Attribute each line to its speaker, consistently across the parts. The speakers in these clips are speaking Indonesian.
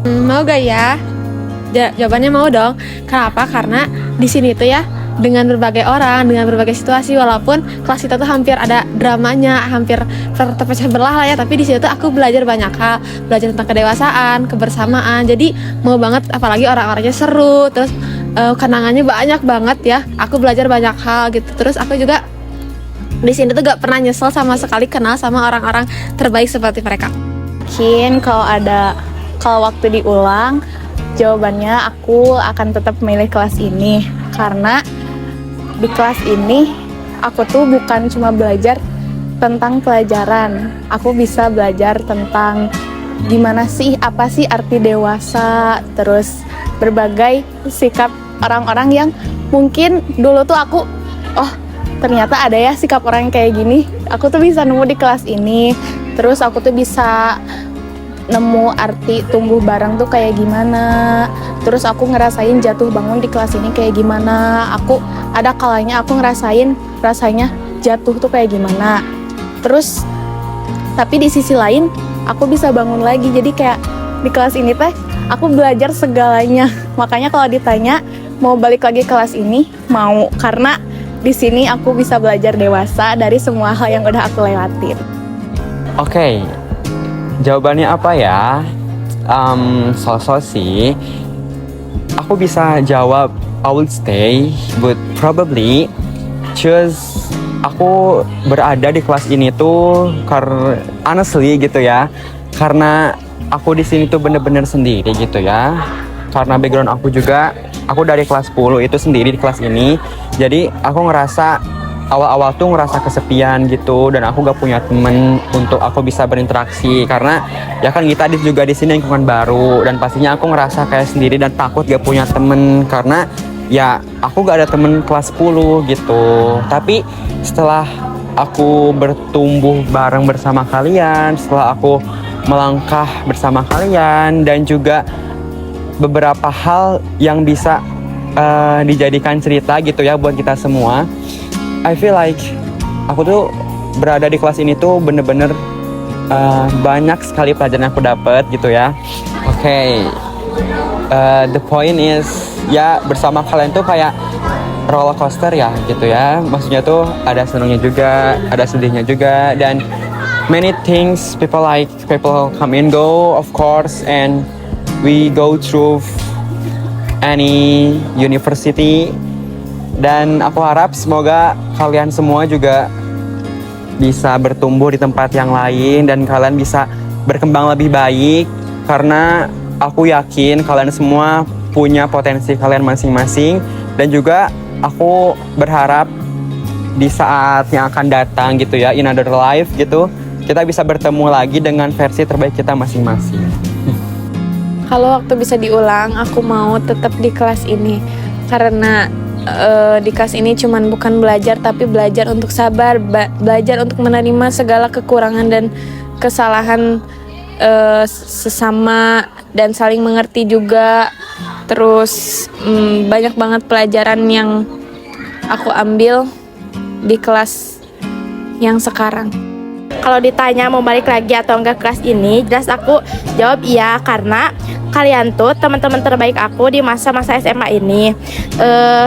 Speaker 1: Mau gak ya? Jawabannya mau dong. Kenapa? Karena di sini tuh ya dengan berbagai orang, dengan berbagai situasi, walaupun kelas kita tuh hampir ada dramanya, hampir terpecah belah lah ya, tapi di situ tuh aku belajar banyak hal, belajar tentang kedewasaan, kebersamaan. Jadi mau banget, apalagi orang-orangnya seru, terus kenangannya banyak banget ya. Aku belajar banyak hal gitu. Terus aku juga di sini tuh gak pernah nyesel sama sekali kenal sama orang-orang terbaik seperti mereka.
Speaker 2: Mungkin kalau waktu diulang, jawabannya aku akan tetap milih kelas ini karena di kelas ini aku tuh bukan cuma belajar tentang pelajaran, aku bisa belajar tentang gimana sih, apa sih arti dewasa, terus berbagai sikap orang-orang yang mungkin dulu tuh aku, oh ternyata ada ya sikap orang yang kayak gini, aku tuh bisa nemu di kelas ini, terus aku tuh bisa nemu arti tumbuh bareng tuh kayak gimana. Terus aku ngerasain jatuh bangun di kelas ini kayak gimana. Aku ada kalanya aku ngerasain rasanya jatuh tuh kayak gimana. Terus tapi di sisi lain aku bisa bangun lagi. Jadi kayak di kelas ini teh aku belajar segalanya. Makanya kalau ditanya mau balik lagi kelas ini, mau, karena di sini aku bisa belajar dewasa dari semua hal yang udah aku lewatin.
Speaker 3: Oke. Jawabannya apa ya? So sih. Aku bisa jawab I would stay, but probably choose aku berada di kelas ini tuh karena honestly gitu ya. Karena aku di sini tuh bener-bener sendiri gitu ya. Karena background aku juga, aku dari kelas 10 itu sendiri di kelas ini. Jadi aku ngerasa awal-awal tuh ngerasa kesepian gitu, dan aku gak punya temen untuk aku bisa berinteraksi karena ya kan kita juga di sini lingkungan baru, dan pastinya aku ngerasa kayak sendiri dan takut gak punya temen karena ya aku gak ada temen kelas 10 gitu. Tapi setelah aku bertumbuh bareng bersama kalian, setelah aku melangkah bersama kalian, dan juga beberapa hal yang bisa dijadikan cerita gitu ya buat kita semua, I feel like aku tuh berada di kelas ini tuh bener-bener banyak sekali pelajaran yang aku dapat gitu ya. Oke. The point is ya bersama kalian tuh kayak roller coaster ya gitu ya. Maksudnya tuh ada senangnya juga, ada sedihnya juga, dan many things people come and go of course, and we go through any university. Dan aku harap semoga kalian semua juga bisa bertumbuh di tempat yang lain dan kalian bisa berkembang lebih baik, karena aku yakin kalian semua punya potensi kalian masing-masing, dan juga aku berharap di saat yang akan datang gitu ya, in another life gitu, kita bisa bertemu lagi dengan versi terbaik kita masing-masing.
Speaker 2: Kalau waktu bisa diulang, aku mau tetap di kelas ini karena di kelas ini cuman bukan belajar, tapi belajar untuk sabar, belajar untuk menerima segala kekurangan dan kesalahan sesama, dan saling mengerti juga. Terus banyak banget pelajaran yang aku ambil di kelas yang sekarang. Kalau ditanya mau balik lagi atau enggak kelas ini, jelas aku jawab iya, karena kalian tuh teman-teman terbaik aku di masa-masa SMA ini.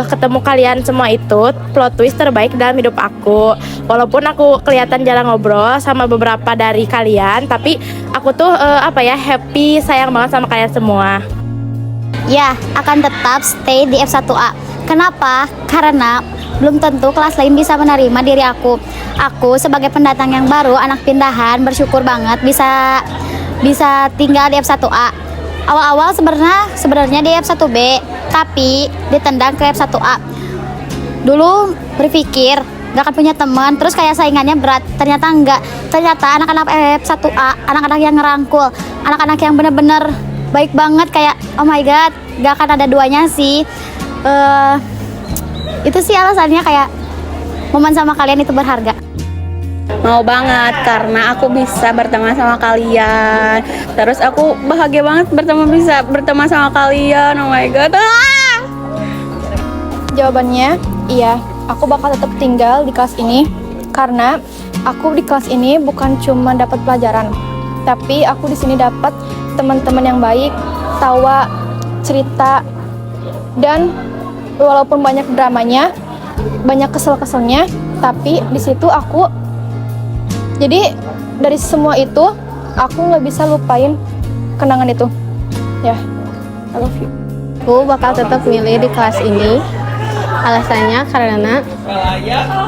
Speaker 2: Ketemu kalian semua itu plot twist terbaik dalam hidup aku. Walaupun aku kelihatan jarang ngobrol sama beberapa dari kalian, tapi aku tuh happy, sayang banget sama kalian semua.
Speaker 4: Ya, akan tetap stay di F1A. Kenapa? Karena belum tentu kelas lain bisa menerima diri aku. Aku sebagai pendatang yang baru, anak pindahan, bersyukur banget bisa tinggal di F1A. Awal-awal sebenarnya di F1B, tapi ditendang ke F1A. Dulu berpikir gak akan punya teman, terus kayak saingannya berat. Ternyata enggak. Ternyata anak-anak F1A, anak-anak yang ngerangkul, anak-anak yang bener-bener baik banget, kayak oh my god, gak akan ada duanya sih. Itu sih alasannya, kayak momen sama kalian itu berharga.
Speaker 2: Mau banget karena aku bisa berteman sama kalian. Terus aku bahagia banget bisa berteman sama kalian. Oh my god.
Speaker 5: Jawabannya iya, aku bakal tetap tinggal di kelas ini karena aku di kelas ini bukan cuma dapat pelajaran, tapi aku di sini dapat teman-teman yang baik, tawa, cerita, dan walaupun banyak dramanya, banyak kesel-keselnya, tapi di situ aku jadi dari semua itu aku nggak bisa lupain kenangan itu. Ya, I love you.
Speaker 1: Aku bakal tetap milih di kelas ini. Alasannya karena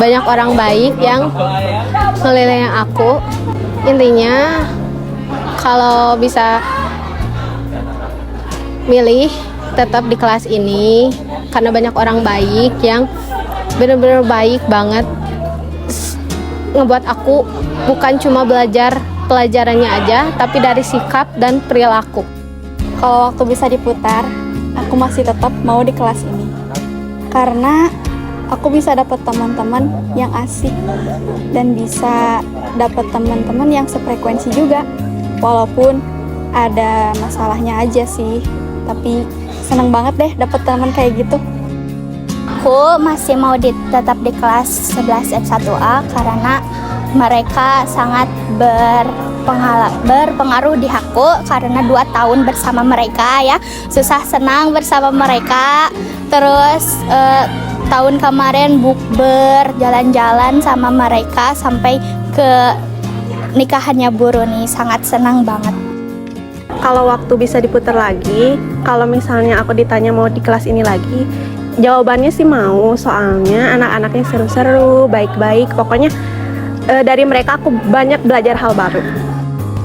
Speaker 1: banyak orang baik yang ngeliling aku. Intinya kalau bisa milih tetap di kelas ini karena banyak orang baik yang benar-benar baik banget, ngebuat aku bukan cuma belajar pelajarannya aja, tapi dari sikap dan perilaku.
Speaker 2: Kalau waktu bisa diputar, aku masih tetap mau di kelas ini. Karena aku bisa dapat teman-teman yang asik dan bisa dapat teman-teman yang sefrekuensi juga. Walaupun ada masalahnya aja sih, tapi seneng banget deh dapat teman kayak gitu.
Speaker 4: Aku masih mau tetap di kelas 11 F1A karena mereka sangat berpengaruh di aku karena 2 tahun bersama mereka ya, susah senang bersama mereka. Terus tahun kemarin bukber, jalan-jalan sama mereka sampai ke nikahannya Bu Runi, sangat senang banget.
Speaker 6: Kalau waktu bisa diputar lagi, kalau misalnya aku ditanya mau di kelas ini lagi, jawabannya sih mau, soalnya anak-anaknya seru-seru, baik-baik, pokoknya dari mereka aku banyak belajar hal baru.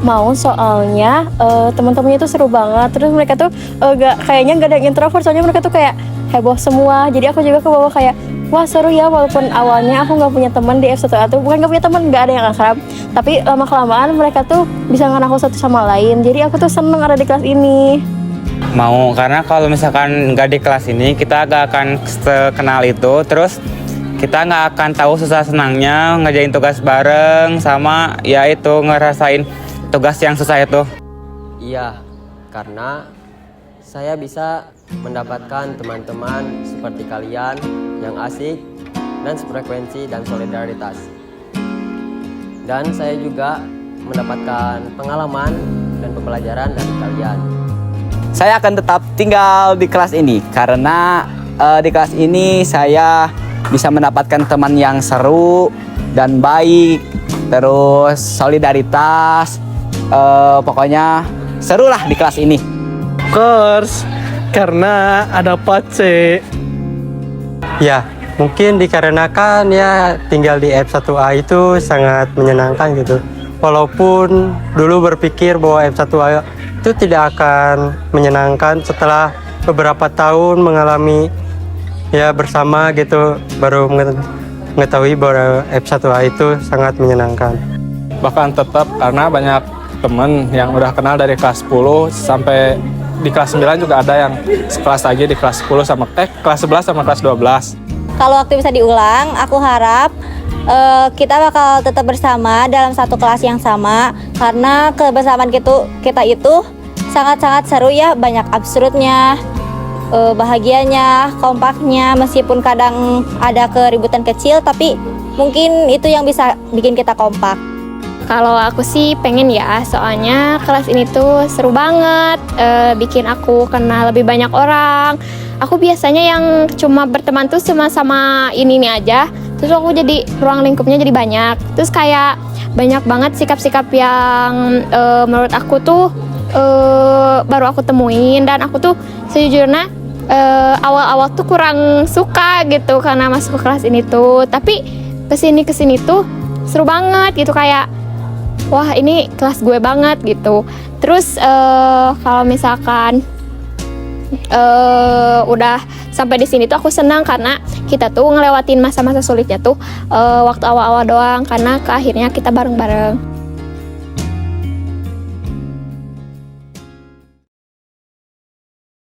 Speaker 2: Mau soalnya teman-temannya tuh seru banget. Terus mereka tuh kayaknya nggak ada yang introvert, soalnya mereka tuh kayak heboh semua. Jadi aku juga ke bawah kayak wah seru ya, walaupun awalnya aku nggak punya teman di F1A tuh, bukan nggak punya teman, nggak ada yang akrab, tapi lama kelamaan mereka tuh bisa ngerangkul satu sama lain. Jadi aku tuh seneng ada di kelas ini.
Speaker 3: Mau, karena kalau misalkan nggak di kelas ini kita nggak akan kenal itu, terus kita nggak akan tahu susah senangnya ngerjain tugas bareng, sama ya itu ngerasain tugas yang susah itu.
Speaker 7: Iya, karena saya bisa mendapatkan teman-teman seperti kalian yang asik dan sefrekuensi dan solidaritas. Dan saya juga mendapatkan pengalaman dan pembelajaran dari kalian.
Speaker 8: Saya akan tetap tinggal di kelas ini karena di kelas ini saya bisa mendapatkan teman yang seru dan baik, terus solidaritas, pokoknya seru lah di kelas ini.
Speaker 9: Course, karena ada Pace. Ya, mungkin dikarenakan ya tinggal di F1A itu sangat menyenangkan gitu. Walaupun dulu berpikir bahwa F1A itu tidak akan menyenangkan, setelah beberapa tahun mengalami ya bersama gitu baru mengetahui bahwa F1A itu sangat menyenangkan.
Speaker 10: Bahkan tetap karena banyak teman yang udah kenal dari kelas 10 sampai di kelas 9 juga ada yang sekelas lagi di kelas 10 sama kelas 11 sama kelas 12.
Speaker 11: Kalau waktu bisa diulang, aku harap kita bakal tetap bersama dalam satu kelas yang sama karena kebersamaan kita itu sangat-sangat seru ya, banyak absurdnya, bahagianya, kompaknya, meskipun kadang ada keributan kecil tapi mungkin itu yang bisa bikin kita kompak.
Speaker 1: Kalau aku sih pengen ya, soalnya kelas ini tuh seru banget, bikin aku kenal lebih banyak orang. Aku biasanya yang cuma berteman tuh cuma sama ini aja, terus aku jadi ruang lingkupnya jadi banyak. Terus kayak banyak banget sikap-sikap yang menurut aku tuh baru aku temuin, dan aku tuh sejujurnya awal-awal tuh kurang suka gitu karena masuk ke kelas ini tuh, tapi kesini tuh seru banget gitu, kayak wah ini kelas gue banget gitu. Terus kalau misalkan udah sampai di sini tuh aku senang karena kita tuh ngelewatin masa-masa sulitnya tuh waktu awal-awal doang, karena ke akhirnya kita bareng-bareng.